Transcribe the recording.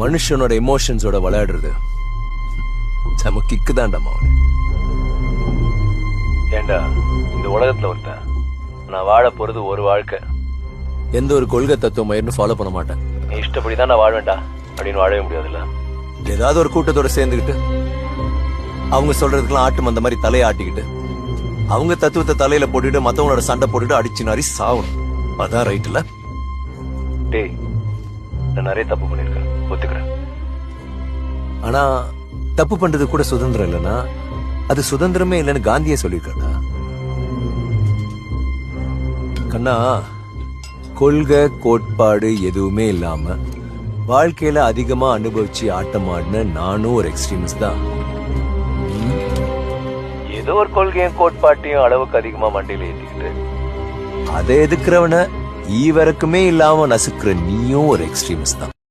மனுஷனோட எமோஷன்ஸோட விளையாடுறது செம கிக்கு தான்டாமா அவனு. ஏண்டா இந்த உலகத்துல ஒருத்தன் நான் வாழ போறது ஒரு வாழ்க்கை, எந்த ஒரு கொள்கை தத்துவம் மயிர்னு ஃபாலோ பண்ண மாட்டேன். நீ இஷ்டப்படிதான் நான் வாழ்வேண்டா அப்படின்னு வாழவே முடியாதுல்ல. ஏதாவது ஒரு கூட்டத்தோட சேர்ந்துக்கிட்டு அவங்க சொல்றதுக்கெல்லாம் ஆட்டு மந்த மாதிரி தலையை ஆட்டிக்கிட்டு அவங்க தத்துவத்தை தலையில போட்டுட்டு மத்தவங்களோட சண்டை போட்டுட்டு அடிச்சு நாரி சாவணும். அதான் ரைட் இல்ல? டேய் நான் நிறைய தப்பு பண்ணிருக்கேன், ஒத்துக்கிறேன். ஆனா தப்பு பண்றது கூட சுதந்திரம் இல்லைன்னா அது சுதந்திரமே இல்லைன்னு காந்தியே சொல்லியிருக்காடா. கண்ணா, கொள்கை கோட்பாடு எதுவுமே இல்லாம வாழ்க்கையில அதிகமா அனுபவிச்சு ஆட்டமாடின நானும் ஒரு எக்ஸ்ட்ரீமிஸ்ட் தான். ஏதோ ஒரு கொள்கையும் கோட்பாட்டையும் அளவுக்கு அதிகமா மண்டையில ஏத்திக்கிட்டு அதை எதுக்குறவன ஈவரக்குமே இல்லாம நசுக்குற நீயும் ஒரு எக்ஸ்ட்ரீமிஸ்ட் தான்.